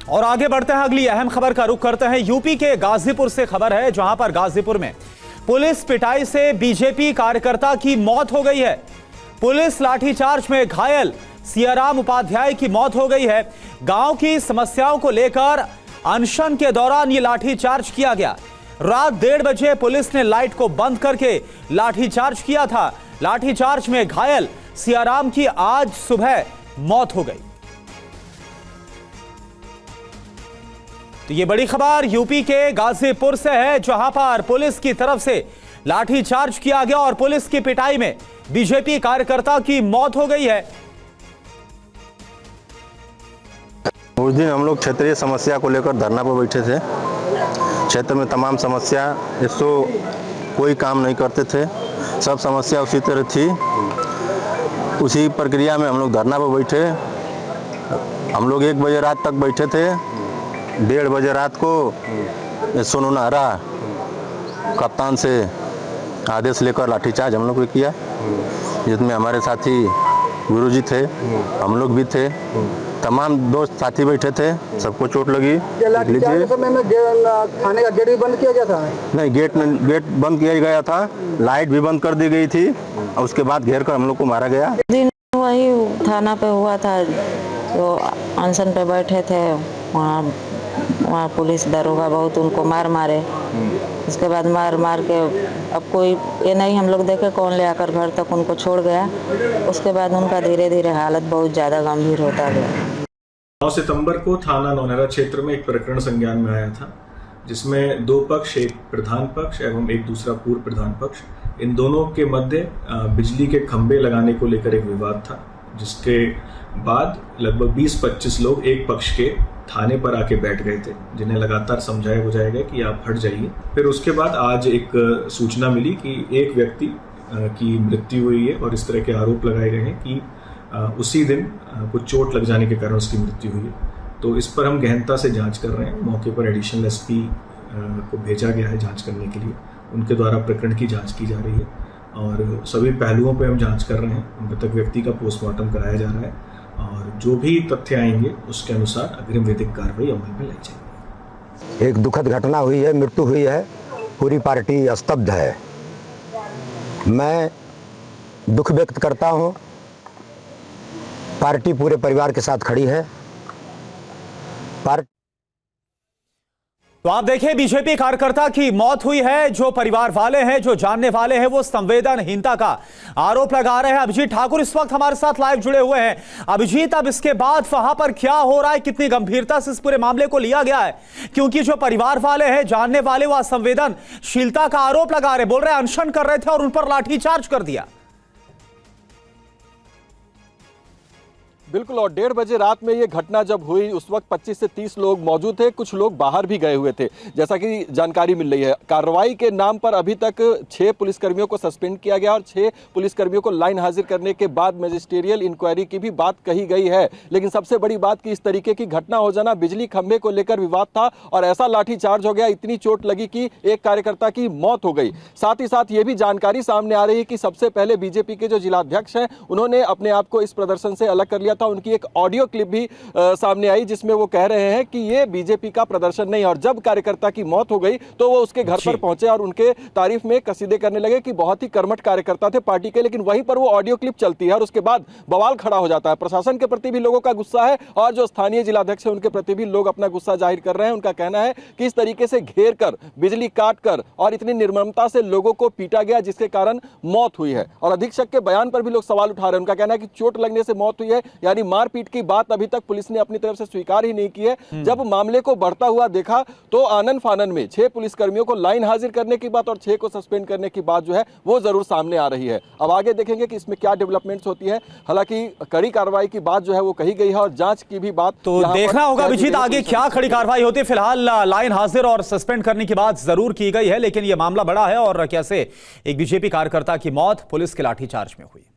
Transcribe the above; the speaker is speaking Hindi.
और आगे बढ़ते हैं, अगली अहम खबर का रुख करते हैं। यूपी के गाजीपुर से खबर है, जहां पर गाजीपुर में पुलिस पिटाई से बीजेपी कार्यकर्ता की मौत हो गई है। पुलिस लाठीचार्ज में घायल सियाराम उपाध्याय की मौत हो गई है। गांव की समस्याओं को लेकर अनशन के दौरान ये लाठीचार्ज किया गया। रात 1:30 बजे पुलिस ने लाइट को बंद करके लाठीचार्ज किया था। लाठीचार्ज में घायल सियाराम की आज सुबह मौत हो गई। तो ये बड़ी खबर यूपी के गाजीपुर से है, जहां पर पुलिस की तरफ से लाठीचार्ज किया गया और पुलिस की पिटाई में बीजेपी कार्यकर्ता की मौत हो गई है। उस दिन हम लोग क्षेत्रीय समस्या को लेकर धरना पर बैठे थे। क्षेत्र में तमाम समस्या, इसको कोई काम नहीं करते थे, सब समस्या उसी तरह थी। उसी प्रक्रिया में हम लोग धरना पर बैठे। हम लोग 1 बजे रात तक बैठे थे। 1:30 बजे रात को सोनू नाहरा कप्तान से आदेश लेकर लाठीचार्ज हम लोग ने किया, जिसमें हमारे साथी गुरुजी थे, हम लोग भी थे, तमाम दोस्त साथी बैठे थे, सबको चोट लगी। लीजिए, थाने का गेट भी बंद किया गया था? नहीं, गेट बंद किया गया था, लाइट भी बंद कर दी गई थी और उसके बाद घेर कर हम लोग को मारा गया। दिन वही थाना पे हुआ था, तो अनशन पे बैठे थे, वहाँ पुलिस दरोगा बहुत उनको मारे। उसके बाद मार के अब कोई ये नहीं हम लोग देखे कौन ले आकर घर तक उनको छोड़ गया। उसके बाद उनका धीरे धीरे हालत बहुत ज़्यादा गंभीर होता गया। 9 सितंबर को थाना नौनहरा क्षेत्र में एक प्रकरण संज्ञान में आया था, जिसमें 2 पक्ष, एक प्रधान पक्ष एवं एक दूसरा पूर्व प्रधान पक्ष, इन दोनों के मध्य बिजली के खंभे लगाने को लेकर एक विवाद था, जिसके बाद लगभग 20-25 लोग एक पक्ष के थाने पर आके बैठ गए थे, जिन्हें लगातार समझाया बुझाया गया कि आप हट जाइए। फिर उसके बाद आज एक सूचना मिली कि एक व्यक्ति की मृत्यु हुई है और इस तरह के आरोप लगाए गए हैं कि उसी दिन कुछ चोट लग जाने के कारण उसकी मृत्यु हुई है। तो इस पर हम गहनता से जांच कर रहे हैं। मौके पर एडिशनल एसपी को भेजा गया है जांच करने के लिए। उनके द्वारा प्रकरण की जांच की जा रही है और सभी पहलुओं पर हम जांच कर रहे हैं। मृतक व्यक्ति का पोस्टमार्टम कराया जा रहा है और जो भी तथ्य आएंगे उसके अनुसार अग्रिम विधिक कार्रवाई अमल में लाई जाएगी। एक दुखद घटना हुई है, मृत्यु हुई है, पूरी पार्टी स्तब्ध है। मैं दुख व्यक्त करता हूं, पार्टी पूरे परिवार के साथ खड़ी है। तो आप देखिए, बीजेपी कार्यकर्ता की मौत हुई है। जो परिवार वाले हैं, जो जानने वाले हैं, वो संवेदनहीनता का आरोप लगा रहे हैं। अभिजीत ठाकुर इस वक्त हमारे साथ लाइव जुड़े हुए हैं। अभिजीत, अब इसके बाद वहां पर क्या हो रहा है, कितनी गंभीरता से इस पूरे मामले को लिया गया है? क्योंकि जो परिवार वाले हैं, जानने वाले, वो असंवेदनशीलता का आरोप लगा रहे, बोल रहे अनशन कर रहे थे और उन पर लाठीचार्ज कर दिया। बिल्कुल, और 1:30 बजे रात में ये घटना जब हुई, उस वक्त 25 से 30 लोग मौजूद थे, कुछ लोग बाहर भी गए हुए थे, जैसा कि जानकारी मिल रही है। कार्रवाई के नाम पर अभी तक 6 पुलिसकर्मियों को सस्पेंड किया गया और 6 पुलिसकर्मियों को लाइन हाजिर करने के बाद मैजिस्ट्रियल इंक्वायरी की भी बात कही गई है। लेकिन सबसे बड़ी बात कि इस तरीके की घटना हो जाना, बिजली खंभे को लेकर विवाद था और ऐसा लाठीचार्ज हो गया, इतनी चोट लगी कि एक कार्यकर्ता की मौत हो गई। साथ ही साथ ये भी जानकारी सामने आ रही है कि सबसे पहले बीजेपी के जो जिलाध्यक्ष हैं, उन्होंने अपने आप को इस प्रदर्शन से अलग कर लिया था। उनकी एक ऑडियो क्लिप भी सामने आई, जिसमें वो कह रहे हैं कि ये बीजेपी का प्रदर्शन नहीं। और जब कार्यकर्ता की मौत हो गई तो वो उसके घर पर पहुंचे और उनके तारीफ में कसीदे करने लगे कि बहुत ही कर्मठ कार्यकर्ता थे पार्टी के। लेकिन वहीं पर वो ऑडियो क्लिप चलती है और उसके बाद बवाल खड़ा हो जाता है। प्रशासन के प्रति भी लोगों का गुस्सा है और जो स्थानीय जिलाध्यक्ष है उनके प्रति भी लोग अपना गुस्सा जाहिर कर रहे हैं। उनका कहना है कि इस तरीके से घेर कर, बिजली काट कर और इतनी निर्ममता से लोगों को पीटा गया, जिसके कारण मौत हुई है। और अधीक्षक के बयान पर भी लोग सवाल उठा रहे हैं। उनका कहना है कि चोट लगने से मौत हुई है, यानी मारपीट की बात अभी तक पुलिस ने अपनी तरफ से स्वीकार ही नहीं की है। जब मामले को बढ़ता हुआ देखा तो आनन फानन में 6 पुलिसकर्मियों को लाइन हाजिर करने की बात और 6 को सस्पेंड करने की बात जो है वो जरूर सामने आ रही है। अब आगे देखेंगे कि इसमें क्या डेवलपमेंट्स होती है। हालांकि कड़ी कार्रवाई की बात जो है वो कही गई है और जांच की भी बात तो देखना होगा अभिजीत, आगे क्या खड़ी कार्रवाई होती है। फिलहाल लाइन हाजिर और सस्पेंड करने की बात जरूर की गई है, लेकिन यह मामला बड़ा है और कैसे एक बीजेपी कार्यकर्ता की मौत पुलिस के लाठीचार्ज में हुई।